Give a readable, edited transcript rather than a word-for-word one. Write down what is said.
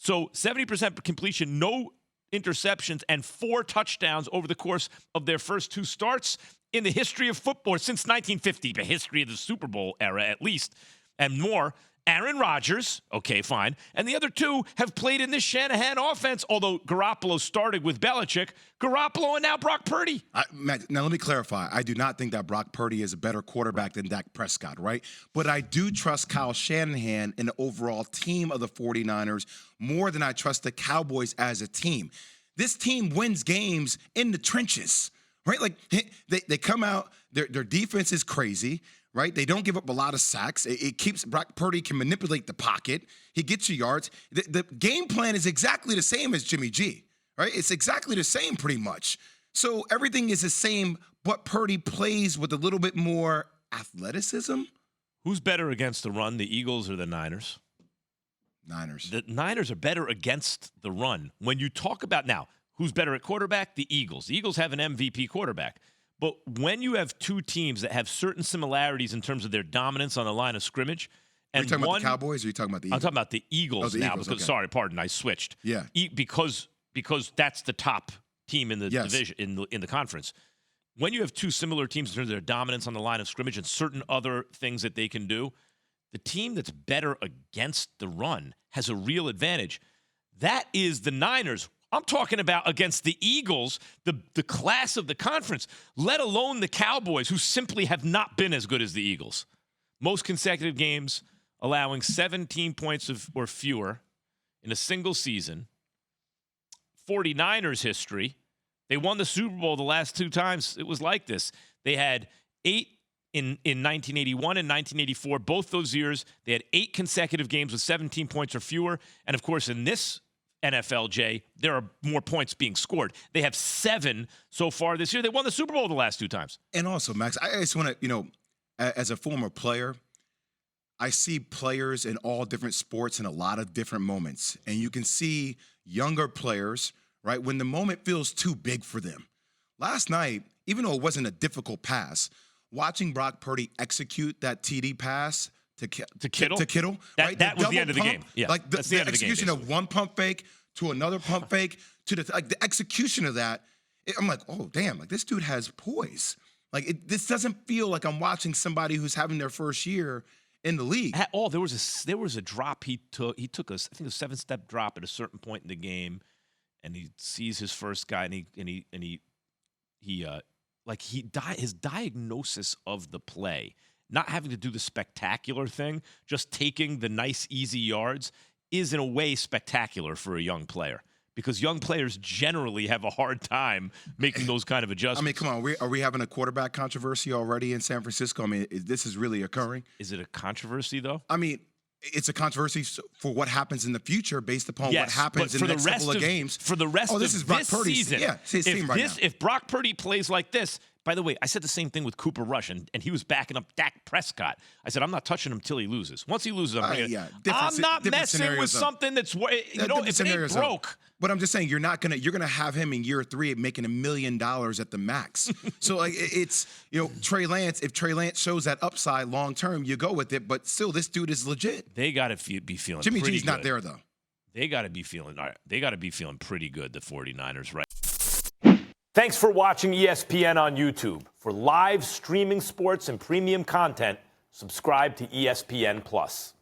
So 70% completion, no interceptions, and 4 touchdowns over the course of their first 2 starts in the history of football since 1950, the history of the Super Bowl era at least, and more. Aaron Rodgers, okay, fine. And the other 2 have played in this Shanahan offense, although Garoppolo started with Belichick. Garoppolo and now Brock Purdy. Matt, now let me clarify. I do not think that Brock Purdy is a better quarterback than Dak Prescott, right? But I do trust Kyle Shanahan and the overall team of the 49ers more than I trust the Cowboys as a team. This team wins games in the trenches, right? Like, they come out, their defense is crazy. Right? They don't give up a lot of sacks. It keeps Brock Purdy can manipulate the pocket. He gets you yards. The game plan is exactly the same as Jimmy G, right? It's exactly the same pretty much. So everything is the same, but Purdy plays with a little bit more athleticism. Who's better against the run, the Eagles or the Niners? Niners. The Niners are better against the run. When you talk about now, who's better at quarterback? The Eagles. The Eagles have an MVP quarterback. But when you have 2 teams that have certain similarities in terms of their dominance on the line of scrimmage, and are you talking about the Cowboys or are you talking about the Eagles? I'm talking about the Eagles now. Eagles, because okay. Sorry, pardon, I switched. Yeah. Because that's the top team in the division in the conference. When you have 2 similar teams in terms of their dominance on the line of scrimmage and certain other things that they can do, the team that's better against the run has a real advantage. That is the Niners. I'm talking about against the Eagles, the class of the conference, let alone the Cowboys, who simply have not been as good as the Eagles. Most consecutive games allowing 17 points or fewer in a single season. 49ers history, they won the Super Bowl the last 2 times. It was like this. They had 8 in 1981 and 1984. Both those years, they had 8 consecutive games with 17 points or fewer. And, of course, in this NFL, Jay, there are more points being scored. They have 7 so far this year. They won the Super Bowl the last 2 times. And also, Max, I just want to, as a former player, I see players in all different sports in a lot of different moments. And you can see younger players, right, when the moment feels too big for them. Last night, even though it wasn't a difficult pass, watching Brock Purdy execute that TD pass to Kittle. That was the end of the game. Yeah, like that's the end execution of the game, of one pump fake to another pump fake to the execution of that. I'm like, oh damn! Like this dude has poise. Like this doesn't feel like I'm watching somebody who's having their first year in the league. There was a drop he took. He took I think a 7-step drop at a certain point in the game, and he sees his first guy, his diagnosis of the play. Not having to do the spectacular thing, just taking the nice, easy yards is in a way spectacular for a young player because young players generally have a hard time making those kind of adjustments. I mean, come on, are we having a quarterback controversy already in San Francisco? I mean, this is really occurring. Is it a controversy, though? I mean, it's a controversy for what happens in the future based upon what happens in the next couple of games. For the rest of this season, his team right now. If Brock Purdy plays like this, by the way, I said the same thing with Cooper Rush, and he was backing up Dak Prescott. I said, I'm not touching him till he loses. Once he loses, I'm not messing with something that's, if it ain't broke. But I'm just saying, you're gonna have him in year 3 making $1 million at the max. So like it's Trey Lance. If Trey Lance shows that upside long term, you go with it. But still, this dude is legit. They got to be feeling. Jimmy pretty G's good. not there though. They got to be feeling. All right, they got to be feeling pretty good. The 49ers, right? Thanks for watching ESPN on YouTube. For live streaming sports and premium content, subscribe to ESPN+.